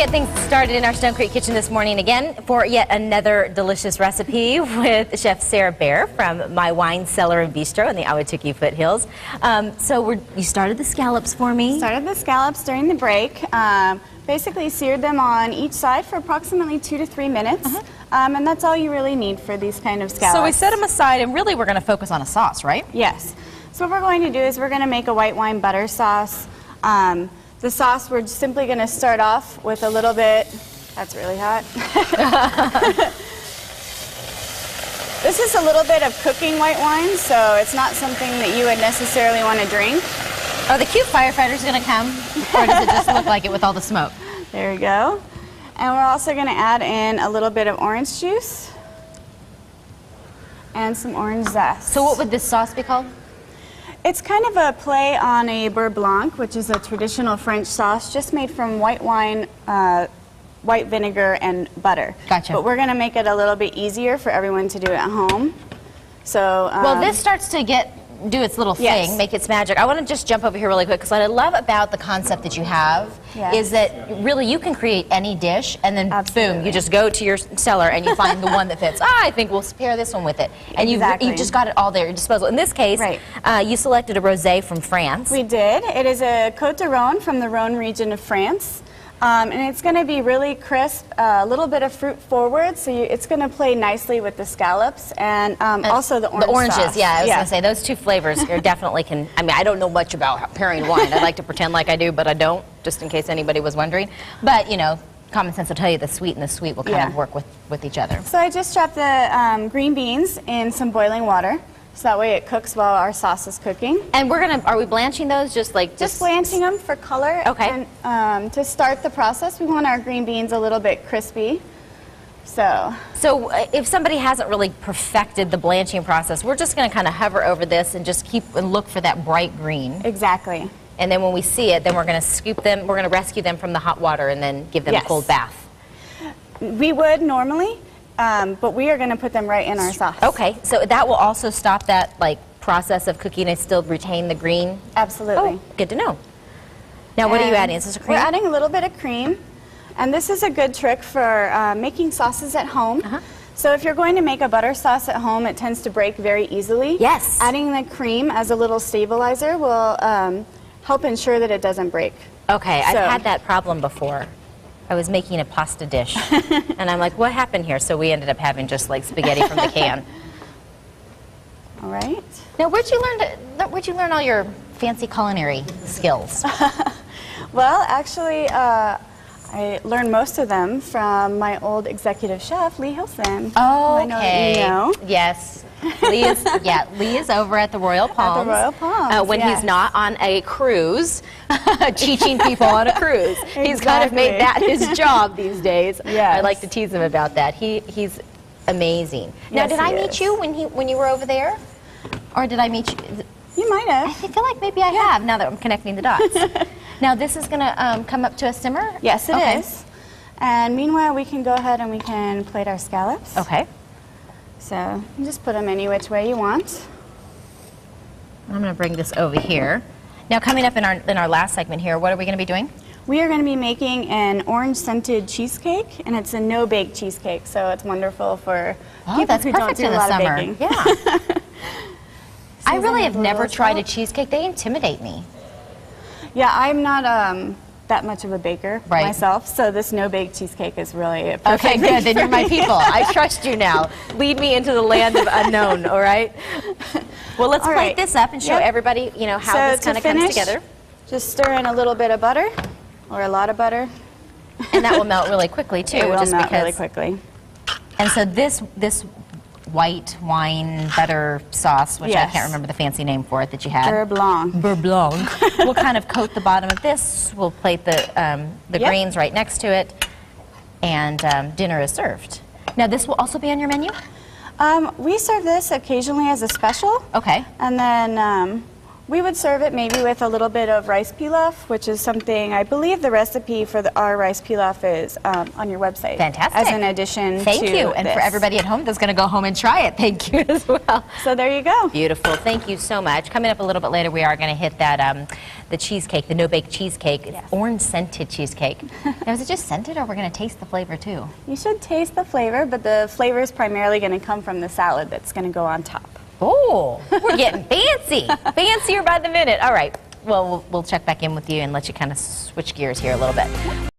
get things started in our Stone Creek kitchen this morning again for yet another delicious recipe with Chef Sarah Baer from My Wine Cellar Bistro in the Ahwatukee foothills. You started the scallops for me. Started the scallops during the break. Basically seared them on each side for approximately 2 to 3 minutes. And that's all you really need for these kind of scallops. So we set them aside, and really we're going to focus on a sauce, right? Yes. So what we're going to do is we're going to make a white wine butter sauce. The sauce, we're simply going to start off with a little bit, that's really hot. This is a little bit of cooking white wine, so it's not something that you would necessarily want to drink. Are the cute firefighters going to come, or does it just look like it with all the smoke? There we go. And we're also going to add in a little bit of orange juice and some orange zest. So what would this sauce be called? It's kind of a play on a beurre blanc, which is a traditional French sauce just made from white wine, white vinegar, and butter. Gotcha. But we're going to make it a little bit easier for everyone to do at home. So, well, this starts to do its little thing, yes. make its magic. I want to just jump over here really quick, because what I love about the concept that you have is that really you can create any dish, and then boom, you just go to your cellar and you find the one that fits. I think we'll pair this one with it. And you've just got it all there at your disposal. In this case, you selected a rosé from France. We did. It is a Côte de Rhône from the Rhône region of France. And it's going to be really crisp, a little bit of fruit forward, so it's going to play nicely with the scallops and also the orange oranges, sauce. yeah, I was going to say, those two flavors are definitely can, I mean, I don't know much about pairing wine. I like to pretend like I do, but I don't, just in case anybody was wondering. But, you know, common sense will tell you the sweet and the sweet will kind of work with each other. So I just dropped the green beans in some boiling water. So that way it cooks while our sauce is cooking. And are we blanching those just blanching them for color. Okay. And to start the process, we want our green beans a little bit crispy. So if somebody hasn't really perfected the blanching process, we're just going to kind of hover over this and just keep and look for that bright green. Exactly. And then when we see it, then we're going to scoop them, we're going to rescue them from the hot water and then give them a cold bath. We would normally. But we are going to put them right in our sauce. Okay, so that will also stop that process of cooking and still retain the green? Absolutely. Oh, good to know. Now what are you adding? Is this a cream? We're adding a little bit of cream. And this is a good trick for making sauces at home. So if you're going to make a butter sauce at home, it tends to break very easily. Yes. Adding the cream as a little stabilizer will help ensure that it doesn't break. Okay, I've had that problem before. I was making a pasta dish, and I'm like, what happened here? So we ended up having just like spaghetti from the can. All right. Now, where'd you learn all your fancy culinary skills? Well, actually, I learned most of them from my old executive chef, Lee Hilson. Oh, I know that you know. Yes. Lee is over at the Royal Palms. At the Royal Palms, when he's not on a cruise, teaching people on a cruise. Exactly. He's kind of made that his job these days. Yes. I like to tease him about that. He's amazing. Now, Yes, did I meet you when you were over there? Or did I meet you? You might have. I feel like maybe I have, now that I'm connecting the dots. Now, this is going to come up to a simmer? Yes, it is. And meanwhile, we can go ahead and we can plate our scallops. Okay. So you just put them any which way you want. I'm going to bring this over here. Now, coming up in our last segment here, what are we going to be doing? We are going to be making an orange-scented cheesecake, and it's a no-bake cheesecake, so it's wonderful for people who don't do a lot of baking. Yeah. I really have never tried a cheesecake. They intimidate me. Yeah, I'm not that much of a baker myself, so this no-bake cheesecake is really a perfect Okay, good. Then you're my people. I trust you now. Lead me into the land of unknown, all right? Well, let's plate this up and show everybody, how this kind of comes together. Just stir in a little bit of butter, or a lot of butter. And that will melt really quickly, too. It will melt really quickly. And so this white wine butter sauce, which I can't remember the fancy name for it that you had. Beurre blanc. Beurre blanc. We'll kind of coat the bottom of this. We'll plate the greens right next to it, and dinner is served. Now, this will also be on your menu? We serve this occasionally as a special. Okay. And then We would serve it maybe with a little bit of rice pilaf, which is something, I believe the recipe for our rice pilaf is on your website. Fantastic. As an addition to Thank you. And for everybody at home that's going to go home and try it, thank you as well. So there you go. Beautiful. Thank you so much. Coming up a little bit later, we are going to hit that the cheesecake, the no-bake cheesecake. It's orange-scented cheesecake. Now, is it just scented, or we're going to taste the flavor, too? You should taste the flavor, but the flavor is primarily going to come from the salad that's going to go on top. Oh, we're getting fancy. Fancier by the minute. All right. Well, we'll check back in with you and let you kind of switch gears here a little bit.